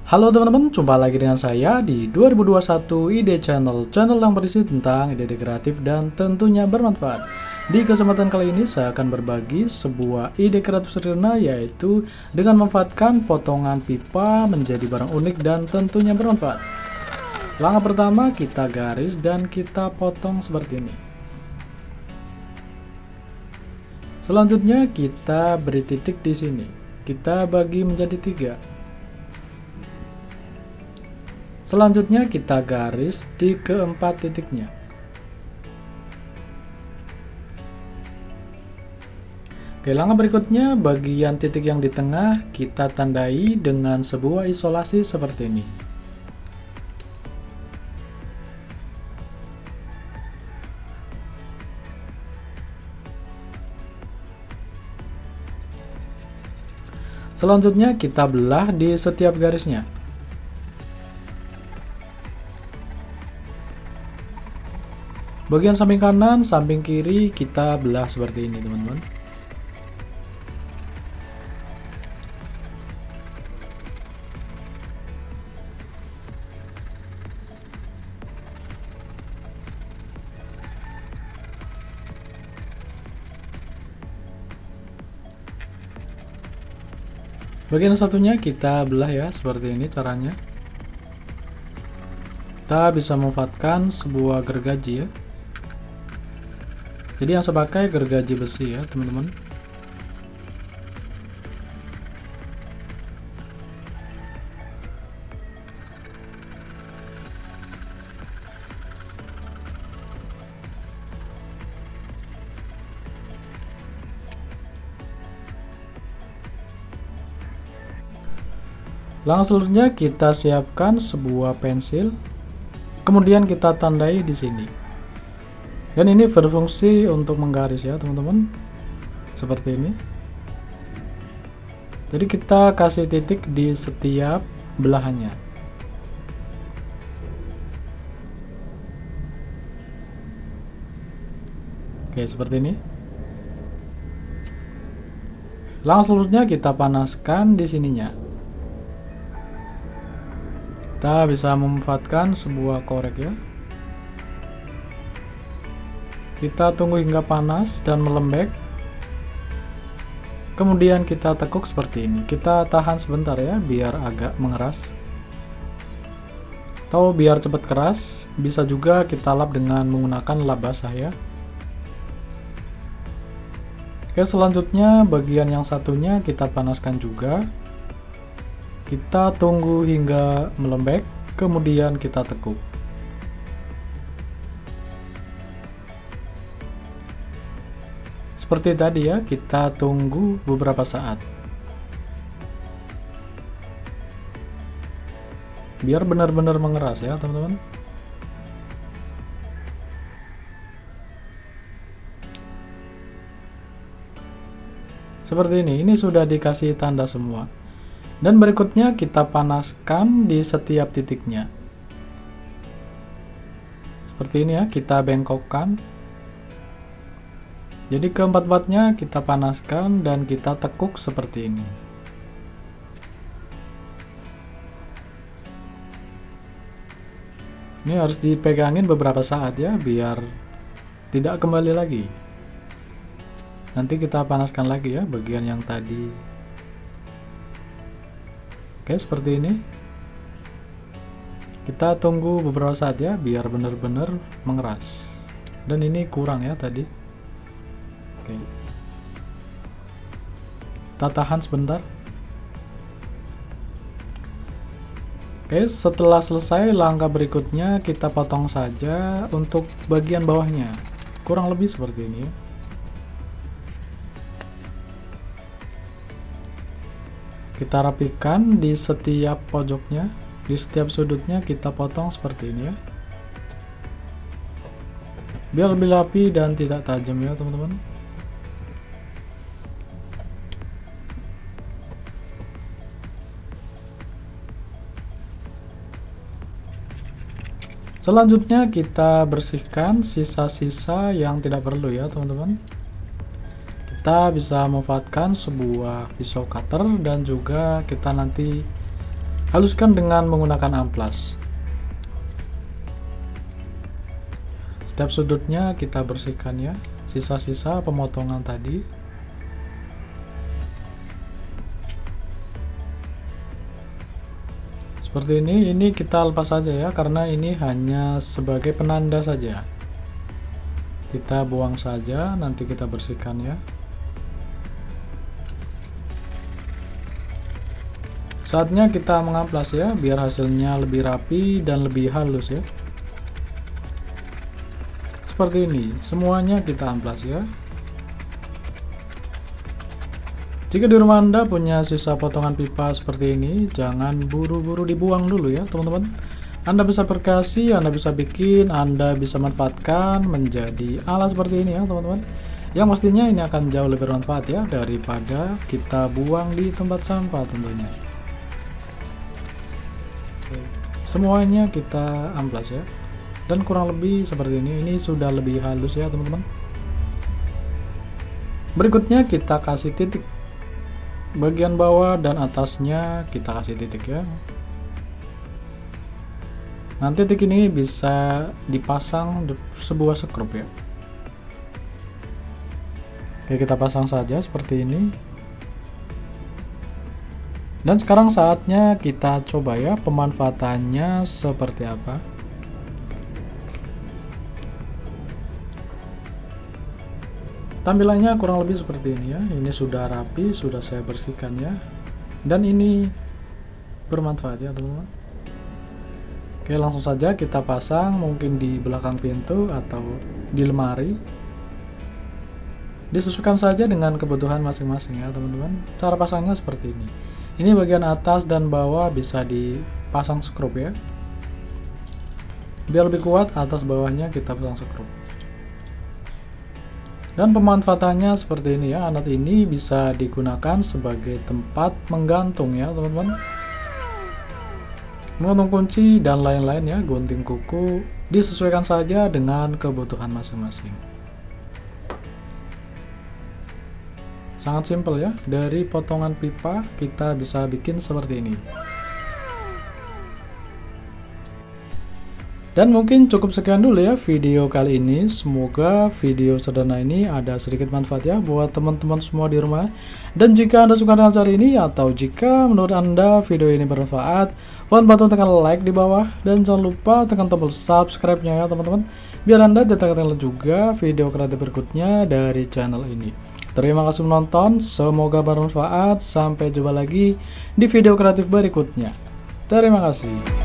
Halo teman-teman, jumpa lagi dengan saya di 2021 Ide Channel, channel yang berisi tentang ide-ide kreatif dan tentunya bermanfaat. Di kesempatan kali ini saya akan berbagi sebuah ide kreatif sederhana, yaitu dengan memanfaatkan potongan pipa menjadi barang unik dan tentunya bermanfaat. Langkah pertama, kita garis dan kita potong seperti ini. Selanjutnya kita beri titik di sini. Kita bagi menjadi 3. Selanjutnya kita garis di keempat titiknya. Oke, langkah berikutnya bagian titik yang di tengah kita tandai dengan sebuah isolasi seperti ini. Selanjutnya kita belah di setiap garisnya. Bagian samping kanan, samping kiri kita belah seperti ini, teman-teman. Bagian satunya kita belah ya, seperti ini caranya. Kita bisa memanfaatkan sebuah gergaji ya. Jadi yang saya pakai gergaji besi ya, teman-teman. Langkah selanjutnya kita siapkan sebuah pensil, kemudian kita tandai di sini. Dan ini berfungsi untuk menggaris ya, teman-teman. Seperti ini. Jadi kita kasih titik di setiap belahannya. Oke, seperti ini. Langkah selanjutnya kita panaskan di sininya. Kita bisa memanfaatkan sebuah korek ya. Kita tunggu hingga panas dan melembek. Kemudian kita tekuk seperti ini. Kita tahan sebentar ya, biar agak mengeras. Atau biar cepat keras, bisa juga kita lap dengan menggunakan lap basah ya. Oke, selanjutnya bagian yang satunya kita panaskan juga. Kita tunggu hingga melembek, kemudian kita tekuk. Seperti tadi ya, kita tunggu beberapa saat. Biar benar-benar mengeras ya, teman-teman. Seperti ini sudah dikasih tanda semua. Dan berikutnya kita panaskan di setiap titiknya. Seperti ini ya, kita bengkokkan. Jadi keempat-empatnya kita panaskan dan kita tekuk seperti ini. Ini harus dipegangin beberapa saat ya, biar tidak kembali lagi. Nanti kita panaskan lagi ya bagian yang tadi. Oke, seperti ini. Kita tunggu beberapa saat ya, biar benar-benar mengeras. Dan ini kurang ya tadi. Oke. Kita tahan sebentar. Oke, setelah selesai langkah berikutnya kita potong saja untuk bagian bawahnya. Kurang lebih seperti ini ya. Kita rapikan di setiap pojoknya, di setiap sudutnya kita potong seperti ini ya. Biar lebih rapi dan tidak tajam ya, teman-teman. Selanjutnya kita bersihkan sisa-sisa yang tidak perlu ya, teman-teman. Kita bisa memanfaatkan sebuah pisau cutter dan juga kita nanti haluskan dengan menggunakan amplas. Setiap sudutnya kita bersihkan ya, sisa-sisa pemotongan tadi. Seperti ini kita lepas saja ya, karena ini hanya sebagai penanda saja. Kita buang saja, nanti kita bersihkan ya. Saatnya kita mengamplas ya, biar hasilnya lebih rapi dan lebih halus ya. Seperti ini, semuanya kita amplas ya. Jika di rumah Anda punya sisa potongan pipa seperti ini, jangan buru-buru dibuang dulu ya teman-teman. Anda bisa berkreasi, Anda bisa bikin, Anda bisa manfaatkan menjadi alat seperti ini ya teman-teman. Yang pastinya ini akan jauh lebih bermanfaat ya, daripada kita buang di tempat sampah tentunya. Semuanya kita amplas ya. Dan kurang lebih seperti ini sudah lebih halus ya teman-teman. Berikutnya kita kasih titik. Bagian bawah dan atasnya kita kasih titik ya. Nanti titik ini bisa dipasang sebuah sekrup ya. Oke, kita pasang saja seperti ini. Dan sekarang saatnya kita coba ya pemanfaatannya seperti apa. Tampilannya kurang lebih seperti ini ya. Ini sudah rapi, sudah saya bersihkan ya. Dan ini bermanfaat ya teman-teman. Oke, langsung saja kita pasang, mungkin di belakang pintu atau di lemari. Disesuaikan saja dengan kebutuhan masing-masing ya teman-teman. Cara pasangnya seperti ini. Ini bagian atas dan bawah bisa dipasang skrup ya. Biar lebih kuat, atas bawahnya kita pasang skrup. Dan pemanfaatannya seperti ini ya. Alat ini bisa digunakan sebagai tempat menggantung ya teman-teman. Mengantung kunci dan lain-lain ya, gunting kuku, disesuaikan saja dengan kebutuhan masing-masing. Sangat simpel ya, dari potongan pipa kita bisa bikin seperti ini. Dan mungkin cukup sekian dulu ya video kali ini. Semoga video sederhana ini ada sedikit manfaat ya buat teman-teman semua di rumah. Dan jika Anda suka dengan cara ini, atau jika menurut Anda video ini bermanfaat, mohon bantu tekan like di bawah. Dan jangan lupa tekan tombol subscribe-nya ya teman-teman, biar Anda tidak ketinggalan juga video kreatif berikutnya dari channel ini. Terima kasih menonton, semoga bermanfaat. Sampai jumpa lagi di video kreatif berikutnya. Terima kasih.